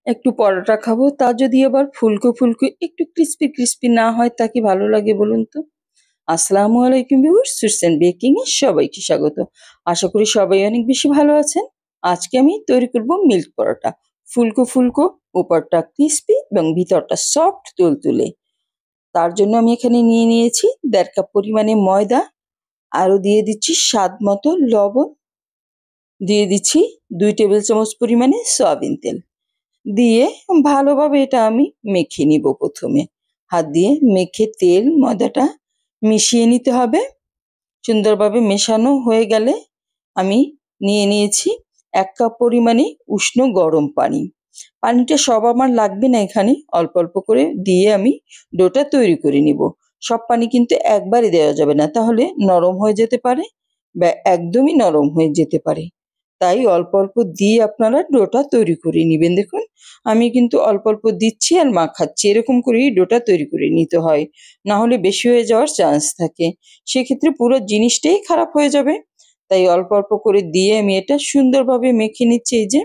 একটু পরোটা খাবো, তা যদি আবার ফুলকো ফুলকো একটু ক্রিস্পি ক্রিস্পি না হয় তা কি ভালো লাগে বলুন তো? আসসালামু আলাইকুম ভিউয়ার্স, সুইটস এন্ড বেকিং এ সবাইকে স্বাগত। আশা করি সবাই অনেক বেশি ভালো আছেন। আজকে আমি তৈরি করব মিল্ক পরোটা। ফুলকো ফুলকো, উপরটা ক্রিস্পি এবং ভিতরটা সফট তুলতুলে। তার জন্য আমি এখানে নিয়ে নিয়েছি ১.৫ কাপ পরিমাণে ময়দা, আরও দিয়ে দিচ্ছি স্বাদ মতো লবণ, দিয়ে দিচ্ছি ২ টেবিল চামচ পরিমাণে সয়াবিন তেল। দিয়ে ভালোভাবে এটা আমি মেখে নিব প্রথমে। হাত দিয়ে মেখে তেল ময়দাটা মিশিয়ে নিতে হবে। সুন্দরভাবে মেশানো হয়ে গেলে আমি নিয়ে নিয়েছি ১ কাপ পরিমাণে উষ্ণ গরম পানি। পানিটা সব আমার লাগবে না এখানে, অল্প অল্প করে দিয়ে আমি ডোটা তৈরি করে নিব। সব পানি কিন্তু একবারে দেওয়া যাবে না, তাহলে নরম হয়ে যেতে পারে বা একদমই নরম হয়ে যেতে পারে। তাই অল্প অল্প দিয়ে আপনারা ডোটা তৈরি করে নিবেন। দেখুন আমি কিন্তু অল্প অল্প দিচ্ছি আর মাখাচ্ছি, এরকম করেই ডোটা তৈরি করে নিতে হয়, না হলে বেশি হয়ে যাওয়ার চান্স থাকে, সেক্ষেত্রে পুরো জিনিসটাই খারাপ হয়ে যাবে। তাই অল্প অল্প করে দিয়ে আমি এটা সুন্দরভাবে মেখে নিচ্ছি। এই যে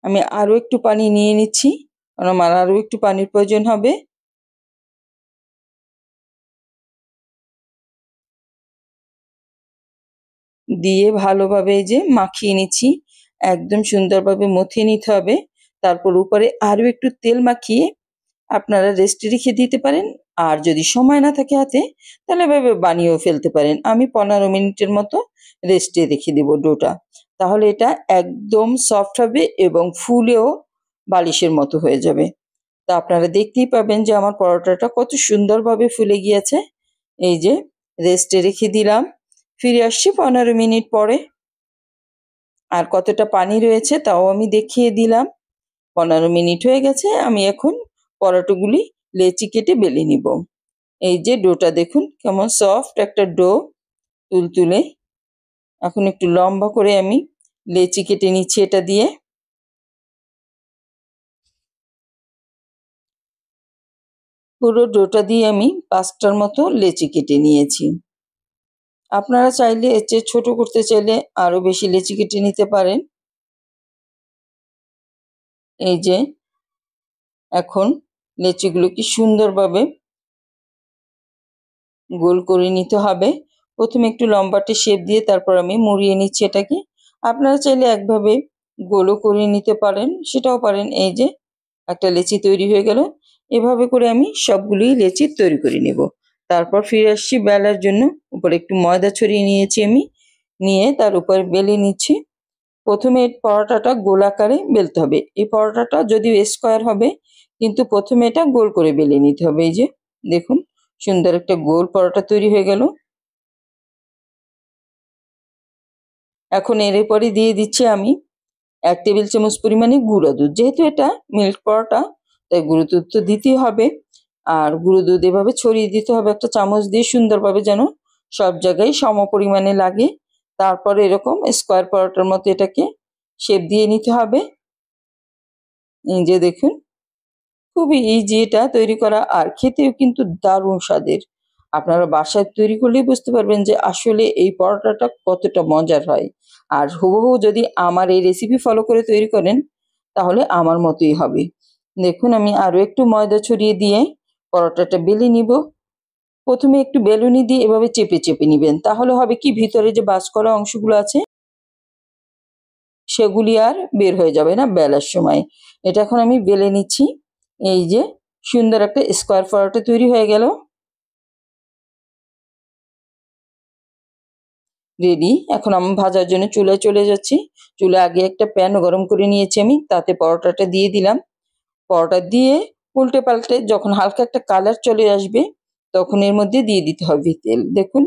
আমি আরও একটু পানি নিয়ে নিচ্ছি, কারণ আমার আরও একটু পানির প্রয়োজন হবে। দিয়ে ভালোভাবে এই যে মাখিয়ে নিচ্ছি, একদম সুন্দরভাবে মথে নিতে হবে। তারপর উপরে আরও একটু তেল মাখিয়ে আপনারা রেস্টে রেখে দিতে পারেন। আর যদি সময় না থাকে হাতে, তাহলে এভাবে বানিয়েও ফেলতে পারেন। আমি ১৫ মিনিটের মতো রেস্টে রেখে দেব ডোটা। তাহলে এটা একদম সফট হবে এবং ফুলেও বালিশের মতো হয়ে যাবে। তা আপনারা দেখতেই পাবেন যে আমার পরোটাটা কত সুন্দরভাবে ফুলে গিয়েছে। এই যে রেস্টে রেখে দিলাম, ফিরে আসছি ১৫ মিনিট পরে। আর কতটা পানি রয়েছে তাও আমি দেখিয়ে দিলাম। ১৫ মিনিট হয়ে গেছে, আমি এখন পরোটাগুলি লেচি কেটে বেলে নিব। এই যে ডোটা দেখুন কেমন সফট একটা ডো, তুলতুলে। এখন একটু লম্বা করে আমি লেচি কেটে নিচ্ছি এটা দিয়ে। পুরো ডোটা দিয়ে আমি ৫টার মতো লেচি কেটে নিয়েছি। আপনারা চাইলে এর চেয়ে ছোট করতে চাইলে আরও বেশি লেচি কেটে নিতে পারেন। এই যে এখন লেচিগুলোকে সুন্দরভাবে গোল করে নিতে হবে। প্রথমে একটু লম্বাটে শেপ দিয়ে তারপর আমি মুড়িয়ে নিচ্ছি এটাকে। আপনারা চাইলে একভাবে গোলও করে নিতে পারেন, সেটাও পারেন। এই যে একটা লেচি তৈরি হয়ে গেল। এভাবে করে আমি সবগুলোই লেচি তৈরি করে নেব। তারপর ফিরে আসছি বেলার জন্য। উপরে একটু ময়দা ছড়িয়ে নিয়েছি আমি, নিয়ে তার উপর বেলে নিচ্ছি। প্রথমে পরোটাটা গোলাকারে বেলতে হবে। এই পরোটাটা যদিও স্কোয়ার হবে, কিন্তু প্রথমে এটা গোল করে বেলে নিতে হবে। এই যে দেখুন সুন্দর একটা গোল পরোটা তৈরি হয়ে গেল। এখন এর পরে দিয়ে দিচ্ছি আমি ১ টেবিল চামচ পরিমাণে গুঁড়ো দুধ। যেহেতু এটা মিল্ক পরোটা, তাই গুঁড়ো দুধ তো দিতেই হবে। আর গুঁড়ো দুধ এভাবে ছড়িয়ে দিতে হবে একটা চামচ দিয়ে, সুন্দরভাবে যেন সব জায়গায় সম পরিমাণে লাগে। তারপরে এরকম স্কোয়ার পরোটার মতো এটাকে শেপ দিয়ে নিতে হবে। এই যে দেখুন খুবই ইজি এটা তৈরি করা, আর খেতেও কিন্তু দারুণ স্বাদের। আপনারা বাসায় তৈরি করলেই বুঝতে পারবেন যে আসলে এই পরোটাটা কতটা মজার হয়। আর হুবহু যদি আমার এই রেসিপি ফলো করে তৈরি করেন, তাহলে আমার মতোই হবে। দেখুন আমি আরও একটু ময়দা ছড়িয়ে দিয়ে পরোটাটা বেলে নিব। প্রথমে একটু বেলুনি দিয়ে এভাবে চেপে চেপে নিবেন, তাহলে হবে কি ভিতরে যে বাজ করা অংশগুলো আছে সেগুলি আর বের হয়ে যাবে না বেলার সময়। এটা এখন আমি বেলে নিচ্ছি। এই যে সুন্দর একটা স্কোয়ার পরোটা তৈরি হয়ে গেল, রেডি। এখন আমি ভাজার জন্য চুলায় চলে যাচ্ছি। চুলায় আগে একটা প্যান গরম করে নিয়েছি আমি, তাতে পরোটাটা দিয়ে দিলাম। পরোটা দিয়ে উল্টে পাল্টে যখন হালকা একটা কালার চলে আসবে, তখন এর মধ্যে দিয়ে দিতে হবে তেল। দেখুন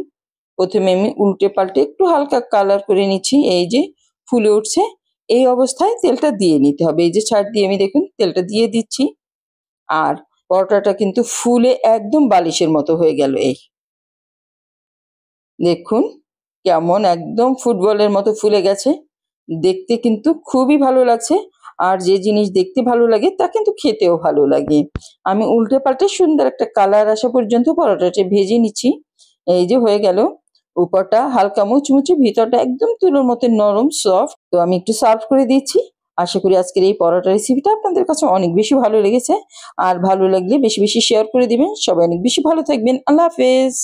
প্রথমে আমি উল্টে পাল্টে একটু হালকা কালার করে নিচ্ছি। এই যে ফুলে উঠছে, এই অবস্থায় তেলটা দিয়ে নিতে হবে। এই যে ছাড় দিয়ে আমি দেখুন তেলটা দিয়ে দিচ্ছি। আর পরোটাটা কিন্তু ফুলে একদম বালিশের মতো হয়ে গেল। এই দেখুন কেমন একদম ফুটবলের মতো ফুলে গেছে। দেখতে কিন্তু খুবই ভালো লাগছে। আর যে জিনিস দেখতে ভালো লাগে তা কিন্তু খেতেও ভালো লাগে। আমি উল্টে পাল্টে সুন্দর একটা কালার আসা পর্যন্ত পরোটাটা ভেজে নিচ্ছি। এই যে হয়ে গেল, উপরটা হালকা মুচমুচে, ভিতরটা একদম তুলোর মতো নরম সফট। তো আমি একটু সার্ভ করে দিচ্ছি। আশা করি আজকের এই পরোটা রেসিপিটা আপনাদের কাছে অনেক বেশি ভালো লেগেছে। আর ভালো লাগলে বেশি বেশি শেয়ার করে দিবেন। সবাই অনেক বেশি ভালো থাকবেন। আল্লাহ হাফেজ।